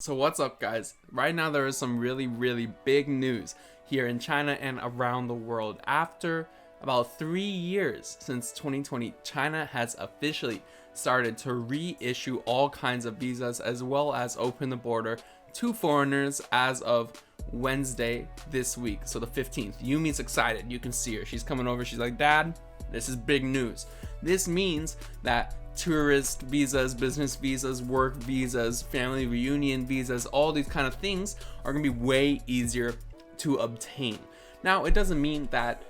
So what's up, guys? Right now there is some really big news here in China and around the world. After about 3 years since 2020, China has officially started to reissue all kinds of visas as well as open the border to foreigners as of Wednesday this week, so the 15th. Yumi's excited. You can see her. She's coming over. She's like, "Dad, this is big news." This means that tourist visas, business visas, work visas, family reunion visas, all these kind of things are going to be way easier to obtain. Now, it doesn't mean that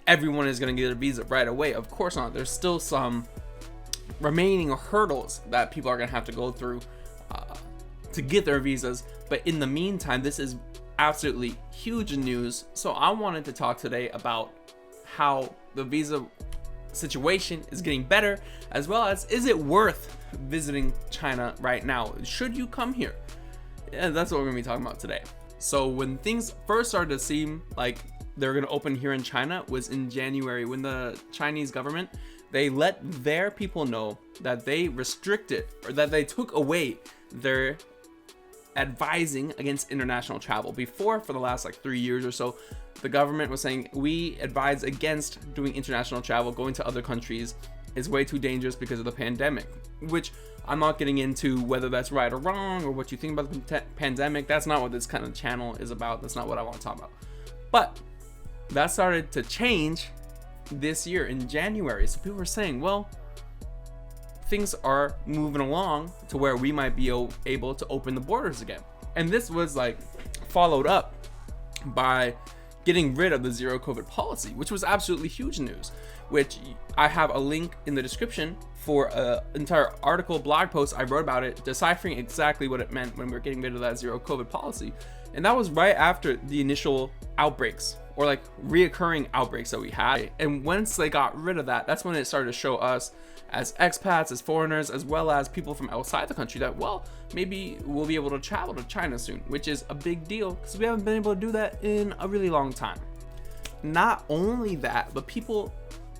everyone is going to get a visa right away. Of course not. There's still some remaining hurdles that people are going to have to go through to get their visas. But in the meantime, this is absolutely huge news. So I wanted to talk today about how the visa situation is getting better, as well as is it worth visiting China right now? Should you come here? Yeah, that's what we're gonna be talking about today. So when things first started to seem like they're gonna open here in China was in January, when the Chinese government, they let their people know that they restricted or that they took away their advising against international travel. Before, for the last 3 years or so, the government was saying, we advise against doing international travel. Going to other countries is way too dangerous because of the pandemic, which I'm not getting into whether that's right or wrong or what you think about the pandemic. That's not what this kind of channel is about. That's not what I want to talk about. But that started to change this year in January. So people were saying, well, things are moving along to where we might be able to open the borders again. And this was followed up by getting rid of the zero COVID policy, which was absolutely huge news, which I have a link in the description for an entire article, blog post I wrote about it, deciphering exactly what it meant when we were getting rid of that zero COVID policy. And that was right after the initial outbreaks or reoccurring outbreaks that we had. And once they got rid of that, that's when it started to show us as expats, as foreigners, as well as people from outside the country that, well, maybe we'll be able to travel to China soon, which is a big deal because we haven't been able to do that in a really long time. Not only that, but people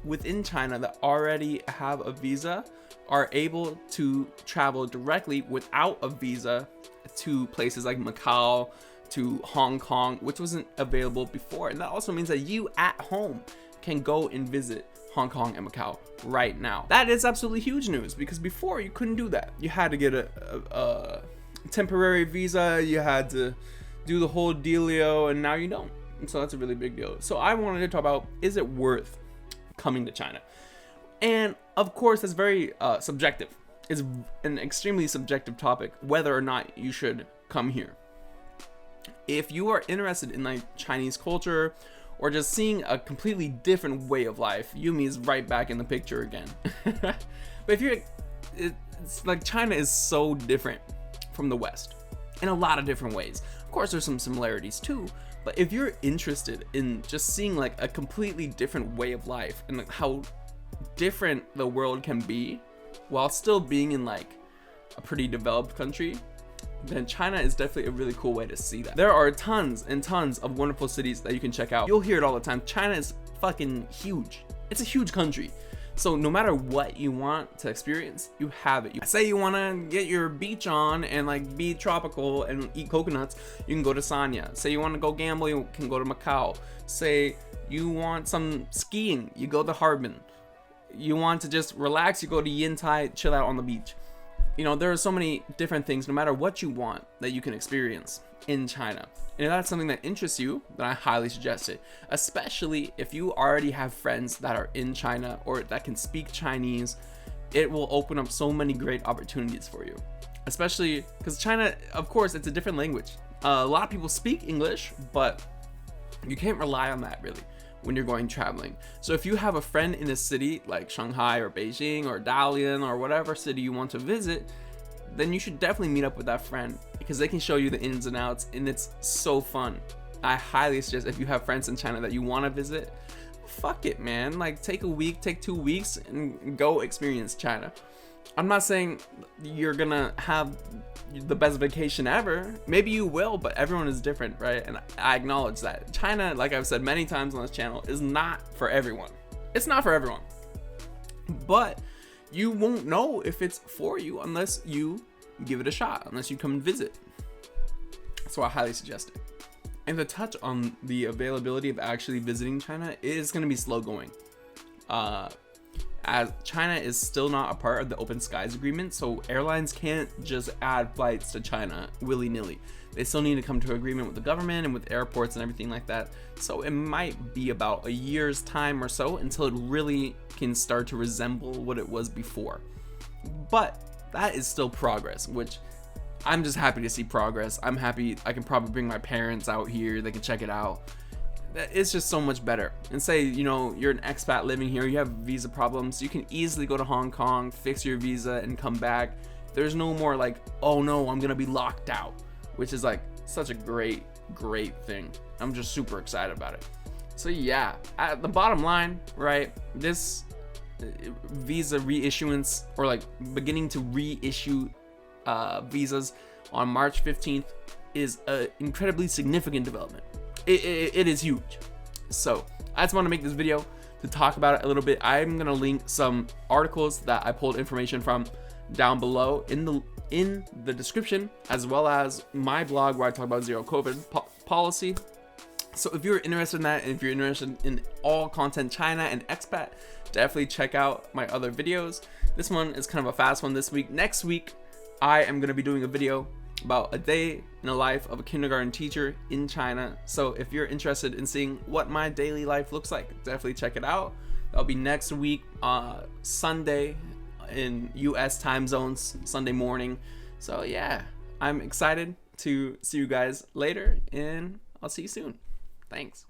within China that already have a visa are able to travel directly without a visa to places like Macau, to Hong Kong, which wasn't available before. And that also means that you at home can go and visit Hong Kong and Macau right now. That is absolutely huge news because before you couldn't do that. You had to get a temporary visa, you had to do the whole dealio, and now you don't. And so that's a really big deal. So I wanted to talk about, is it worth coming to China? And of course, it's very subjective. It's an extremely subjective topic, whether or not you should come here. If you are interested in Chinese culture or just seeing a completely different way of life, Yumi is right back in the picture again. But if you're, it's China is so different from the West in a lot of different ways. Of course, there's some similarities too, but if you're interested in just seeing a completely different way of life and how different the world can be while still being in a pretty developed country, then China is definitely a really cool way to see that. There are tons and tons of wonderful cities that you can check out. You'll hear it all the time. China is fucking huge. It's a huge country. So no matter what you want to experience, you have it. Say you want to get your beach on and be tropical and eat coconuts, you can go to Sanya. Say you want to go gamble, you can go to Macau. Say you want some skiing, you go to Harbin. You want to just relax, you go to Yantai, chill out on the beach. There are so many different things, no matter what you want, that you can experience in China. And if that's something that interests you, then I highly suggest it. Especially if you already have friends that are in China or that can speak Chinese, it will open up so many great opportunities for you. Especially because China, of course, it's a different language. A lot of people speak English, but you can't rely on that really when you're going traveling. So if you have a friend in a city like Shanghai or Beijing or Dalian or whatever city you want to visit, then you should definitely meet up with that friend because they can show you the ins and outs, and it's so fun. I highly suggest, if you have friends in China that you want to visit, fuck it, man. Take a week, take 2 weeks and go experience China. I'm not saying you're gonna have the best vacation ever. Maybe you will, but everyone is different, right? And I acknowledge that. China, like I've said many times on this channel, is not for everyone. It's not for everyone. But you won't know if it's for you unless you give it a shot, unless you come and visit. So I highly suggest it. And to touch on the availability of actually visiting China, it is going to be slow going. As China is still not a part of the Open Skies Agreement, so airlines can't just add flights to China willy-nilly. They still need to come to agreement with the government and with airports and everything like that. So it might be about a year's time or so until it really can start to resemble what it was before. But that is still progress, which I'm just happy to see progress. I'm happy I can probably bring my parents out here. They can check it out. It's just so much better. And say, you know, you're an expat living here, you have visa problems, you can easily go to Hong Kong, fix your visa, and come back. There's no more like, oh no, I'm gonna be locked out, which is like such a great thing. I'm just super excited about it. So yeah, at the bottom line, right, this visa reissuance, or like beginning to reissue visas on March 15th, is an incredibly significant development. It is huge. So I just want to make this video to talk about it a little bit. I'm gonna link some articles that I pulled information from down below in the description, as well as my blog where I talk about zero COVID policy. So if you're interested in that, and if you're interested in all content China and expat, definitely check out my other videos. This one is kind of a fast one this week. Next week, I am going to be doing a video about a day in the life of a kindergarten teacher in China. So if you're interested in seeing what my daily life looks like, definitely check it out. That'll be next week, Sunday in US time zones, Sunday morning. So yeah, I'm excited to see you guys later, and I'll see you soon. Thanks.